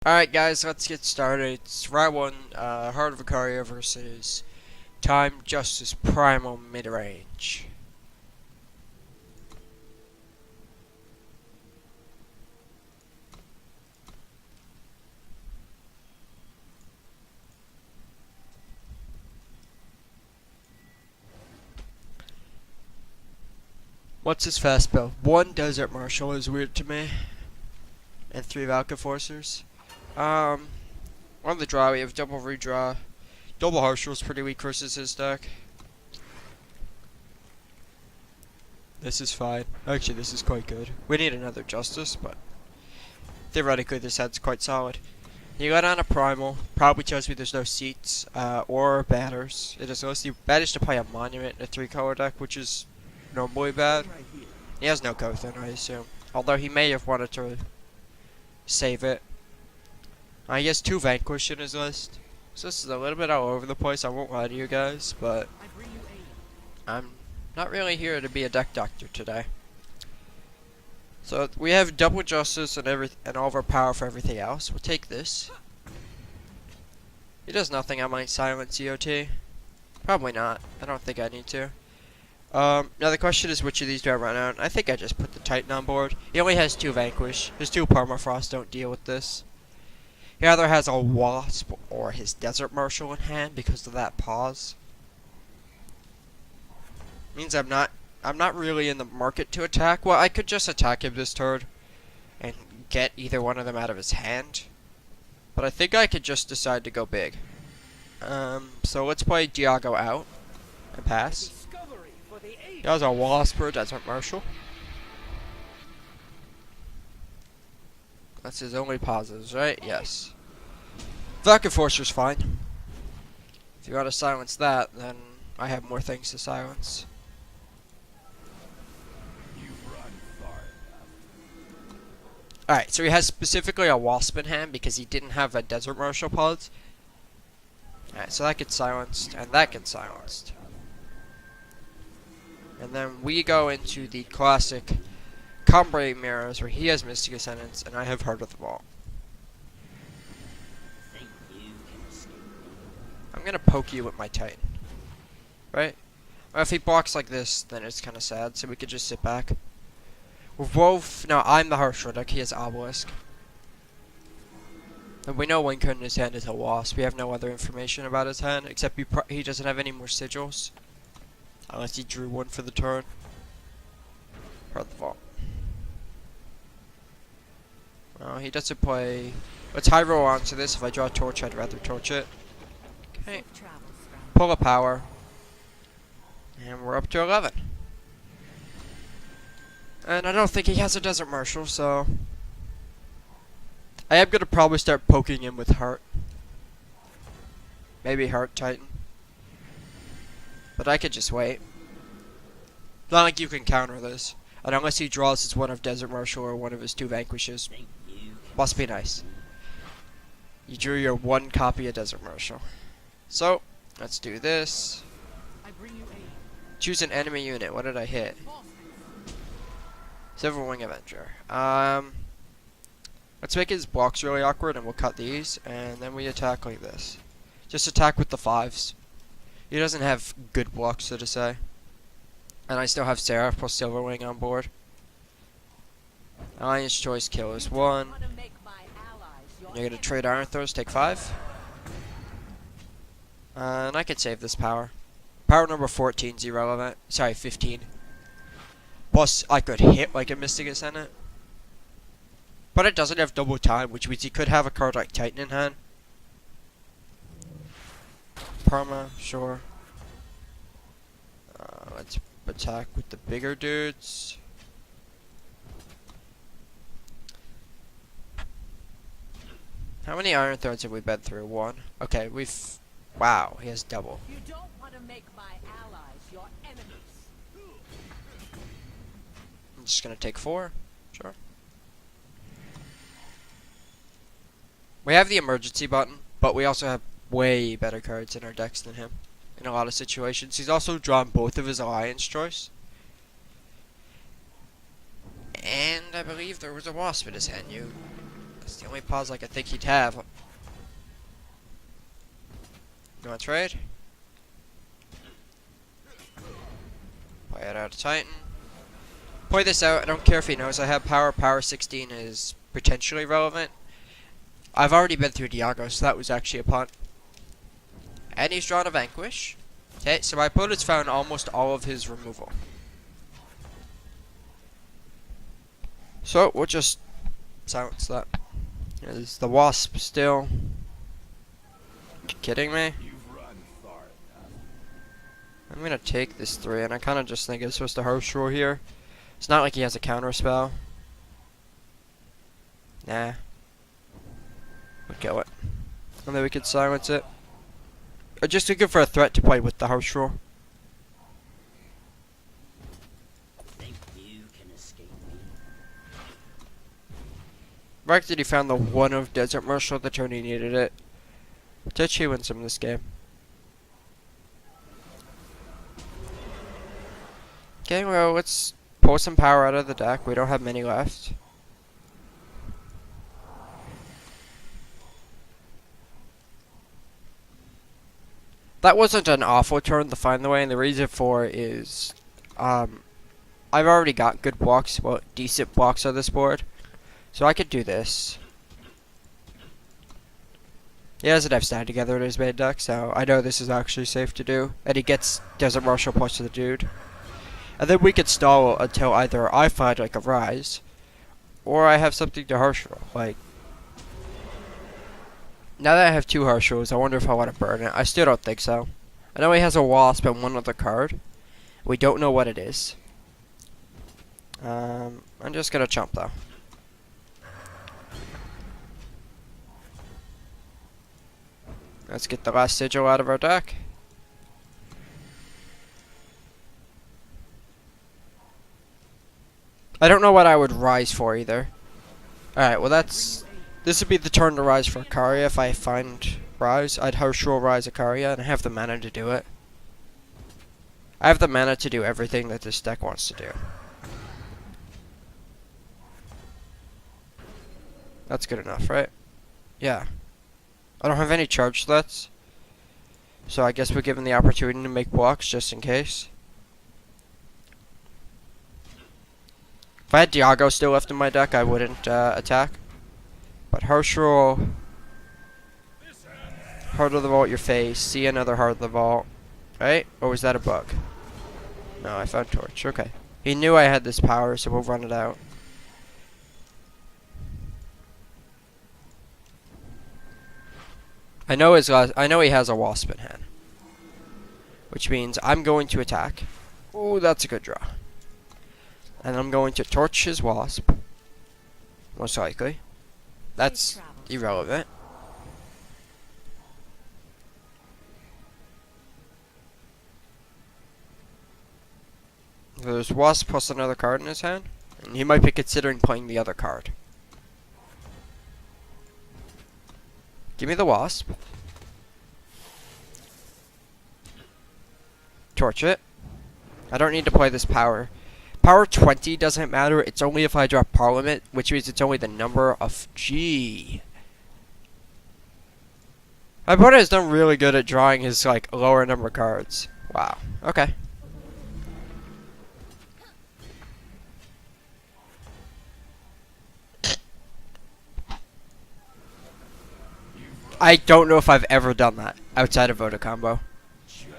Alright guys, let's get started. It's round one, Heart of Icaria versus Time Justice Primal Mid-Range. What's his fast build? 1 Desert Marshal is weird to me. And 3 Valka Forcers. On the draw, we have double redraw. Double Harshal's pretty weak versus his deck. This is fine. Actually, this is quite good. We need another Justice, but theoretically this hand's quite solid. You got on a Primal, probably tells me there's no seats, or batters. It is mostly batters to play a Monument in a 3-color deck, which is normally bad. He has no Kothin, I assume. Although he may have wanted to save it. He has 2 Vanquish in his list. So this is a little bit all over the place, I won't lie to you guys, but I'm not really here to be a deck doctor today. So we have double justice and all of our power for everything else. We'll take this. He does nothing. I might silence EOT. Probably not. I don't think I need to. Now the question is, which of these do I run out? I think I just put the Titan on board. He only has 2 Vanquish. His 2 Permafrost don't deal with this. He either has a Wasp or his Desert Marshal in hand because of that pause. Means I'm not really in the market to attack. Well, I could just attack him this turn and get either one of them out of his hand. But I think I could just decide to go big. So let's play Diago out and pass. He has a Wasp or a Desert Marshal. That's his only pauses, right? Yes. Valka Forcer's fine. If you want to silence that, then I have more things to silence. Alright, so he has specifically a Wasp in hand because he didn't have a Desert Marshal pause. Alright, so that gets silenced, and that gets silenced. And then we go into the classic Combre Mirrors where he has Mystic Ascendance and I have Heart of the Vault. I'm gonna poke you with my Titan. Right? Well, if he blocks like this, then it's kinda sad, so we could just sit back. We're both... No, I'm the Harsh deck, he has Obelisk. And we know Winker in his hand is a Wasp. We have no other information about his hand, except he doesn't have any more sigils. Unless he drew one for the turn. Heart of the Vault. Well, he doesn't play... Let's high roll onto this. If I draw a Torch, I'd rather Torch it. Okay. Pull a power. And we're up to 11. And I don't think he has a Desert Marshal, so... I am going to probably start poking him with Heart. Maybe Heart Titan. But I could just wait. Not like you can counter this. And unless he draws his one of Desert Marshal or one of his 2 Vanquishes. Must be nice. You drew your 1 copy of Desert Marshal. So, let's do this. Choose an enemy unit. What did I hit? Silverwing Avenger. Let's make his blocks really awkward and we'll cut these. And then we attack like this. Just attack with the 5s. He doesn't have good blocks, so to say. And I still have Seraph plus Silverwing on board. Alliance Choice kill is 1. You're gonna trade Iron Throws, take 5. And I could save this power. Power number 14 is irrelevant. Sorry, 15. Plus, I could hit like a Mystic Ascendant. But it doesn't have double time, which means he could have a card like Titan in hand. Perma, sure. Let's attack with the bigger dudes. How many Iron Thrones have we been through? 1. Okay, we've... Wow, he has double. You don't want to make my allies your enemies. I'm just gonna take 4. Sure. We have the emergency button, but we also have way better cards in our decks than him. In a lot of situations. He's also drawn both of his Alliance Choice. And I believe there was a Wasp in his hand. You It's the only pause I could think he'd have. You want to trade? Play it out of Titan. Play this out. I don't care if he knows I have power. Power 16 is potentially relevant. I've already been through Diago, so that was actually a punt. And he's drawn a Vanquish. Okay, so my opponent's found almost all of his removal. So we'll just silence that. Is the Wasp still? You kidding me? I'm gonna take this 3, and I kind of just think it's supposed to Harsh Rule here. It's not like he has a counter spell. Nah. We'll kill it. And then we could silence it. I'm just looking for a threat to play with the Harsh Rule. Think you can escape me? Right that he found the one of Desert Marshal the turn he needed it. Touchy wins him this game. Okay, well, let's pull some power out of the deck. We don't have many left. That wasn't an awful turn to find the way, and the reason for is, I've already got good blocks, well, decent blocks on this board. So I could do this. He doesn't have Stand Together in his main deck, so I know this is actually safe to do. And he gets Desert Marshal plus the dude. And then we could stall until either I find like a Rise, or I have something to Harsh Rule. Like, now that I have 2 Harsh Rules, I wonder if I want to burn it. I still don't think so. I know he has a Wasp and one other card. We don't know what it is. I'm just gonna chump though. Let's get the last Sigil out of our deck. I don't know what I would Rise for either. Alright, well this would be the turn to Rise for Ikaria if I find Rise. I'd Harsh Rule Rise Ikaria, and I have the mana to do it. I have the mana to do everything that this deck wants to do. That's good enough, right? Yeah. I don't have any charge threats, so I guess we're given the opportunity to make blocks just in case. If I had Diago still left in my deck, I wouldn't attack. But Harsh Rule, Heart of the Vault your face, see another Heart of the Vault, right? Or was that a bug? No, I found Torch, okay. He knew I had this power, so we'll run it out. I know he has a Wasp in hand, which means I'm going to attack. Ooh, that's a good draw. And I'm going to Torch his Wasp, most likely. That's irrelevant. There's Wasp plus another card in his hand, and he might be considering playing the other card. Give me the Wasp. Torch it. I don't need to play this power. Power 20 doesn't matter. It's only if I drop Parliament, which means it's only the number of G. My opponent has done really good at drawing his like lower number cards. Wow. Okay. I don't know if I've ever done that outside of Voda combo.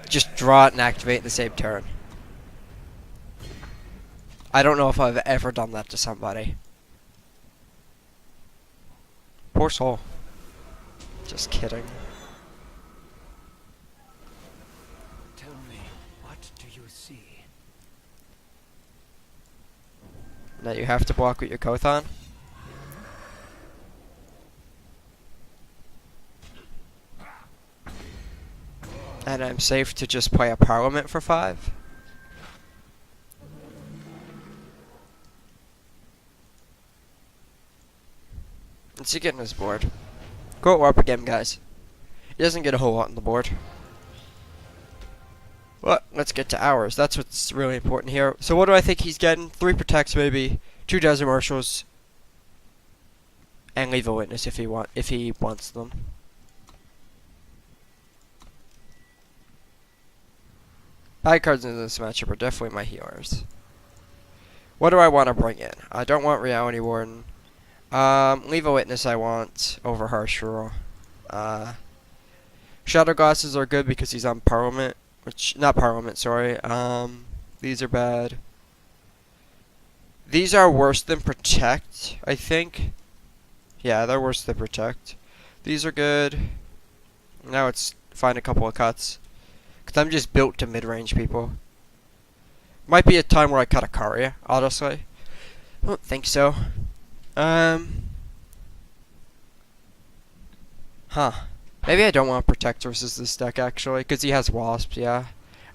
Just draw it and activate in the same turn. I don't know if I've ever done that to somebody. Poor soul. Just kidding. Tell me, what do you see? Now you have to block with your Kothon. And I'm safe to just play a Parliament for 5. Let's see, getting his board. Go up again, guys. He doesn't get a whole lot on the board. Well, let's get to ours. That's what's really important here. So what do I think he's getting? 3 protects maybe, 2 Desert Marshals, And leave a witness if he wants them. Bad cards in this matchup are definitely my healers. What do I want to bring in? I don't want Reality Warden. Leave a witness I want over Harsh Rule. Shadow Glasses are good because he's on Parliament. Not Parliament, sorry. These are bad. These are worse than Protect, I think. Yeah, they're worse than Protect. These are good. Now it's find a couple of cuts. Because I'm just built to mid-range people. Might be a time where I cut a Karya, honestly. I don't think so. Maybe I don't want Protect versus this deck, actually. Because he has Wasps, yeah.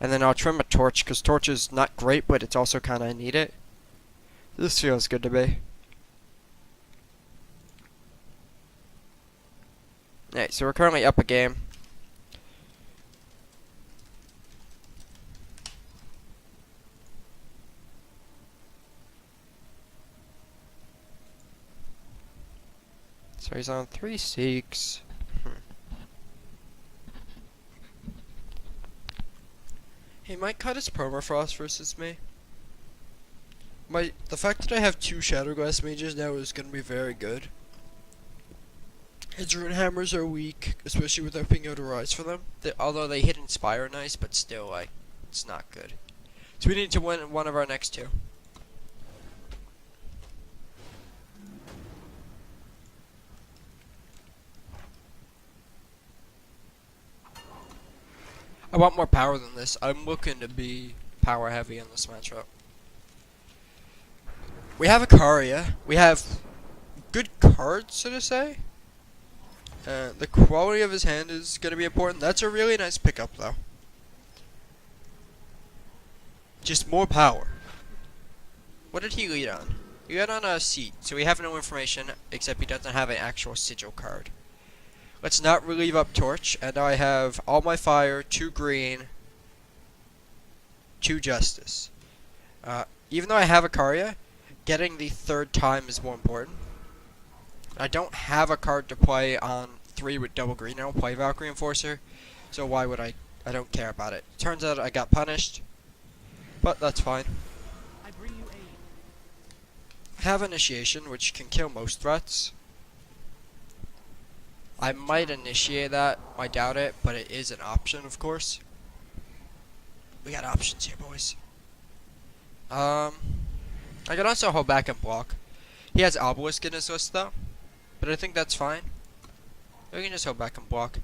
And then I'll trim a Torch, because Torch is not great, but it's also kind of need it. This feels good to me. Alright, so we're currently up a game. So he's on 3-6. He might cut his Permafrost versus me. The fact that I have 2 Shadowglass mages now is going to be very good. His Rune Hammers are weak, especially without being able to rise for them. Although they hit Inspire nice, but still, like, it's not good. So we need to win one of our next 2. I want more power than this. I'm looking to be power heavy in this matchup. We have a Karya. We have good cards, so to say. The quality of his hand is going to be important. That's a really nice pickup, though. Just more power. What did he lead on? He led on a seat, so we have no information, except he doesn't have an actual sigil card. Let's not relieve up Torch, and I have all my fire, 2 green, 2 justice. Even though I have a Karya, getting the 3rd time is more important. I don't have a card to play on 3 with double green. I don't play Valkyrie Enforcer, so why would I don't care about it. Turns out I got punished, but that's fine. I bring you aid. I have Initiation, which can kill most threats. I might initiate that. I doubt it, but it is an option, of course. We got options here, boys. I can also hold back and block. He has Obelisk in his list, though, but I think that's fine. We can just hold back and block.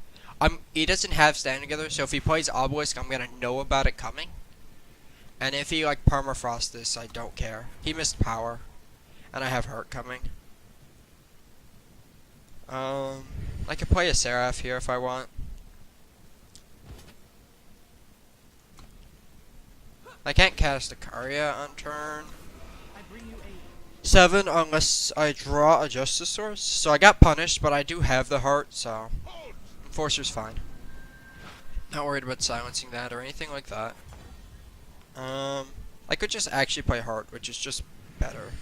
He doesn't have Stand Together, so if he plays Obelisk, I'm gonna know about it coming. And if he like Permafrost this, I don't care. He missed power, and I have Hurt coming. I could play a Seraph here if I want. I can't cast a Karya on turn 7 unless I draw a Justice Source. So I got punished, but I do have the Heart, so Enforcer's fine. Not worried about silencing that or anything like that. I could just actually play Heart, which is just better.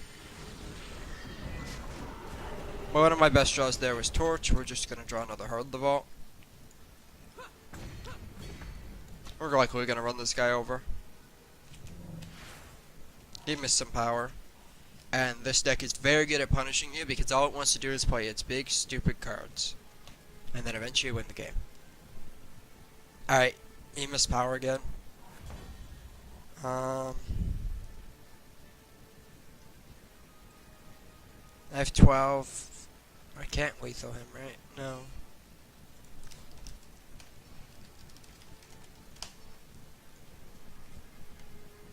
One of my best draws there was Torch. We're just gonna draw another Heart of the Vault. We're likely gonna run this guy over. He missed some power. And this deck is very good at punishing you because all it wants to do is play its big, stupid cards. And then eventually win the game. Alright, he missed power again. I have 12. I can't lethal him, right? No.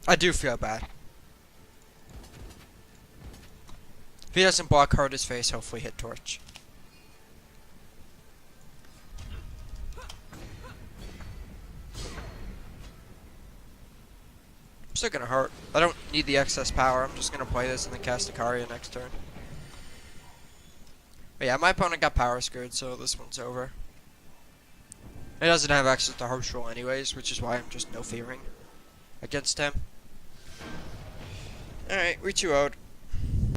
I do feel bad. If he doesn't block hard his face, hopefully hit Torch. I'm still gonna hurt. I don't need the excess power. I'm just gonna play this and then cast a Karya next turn. But yeah, my opponent got power screwed, so this one's over. He doesn't have access to Harsh Rule anyways, which is why I'm just no fearing against him. Alright, we 2-0'd.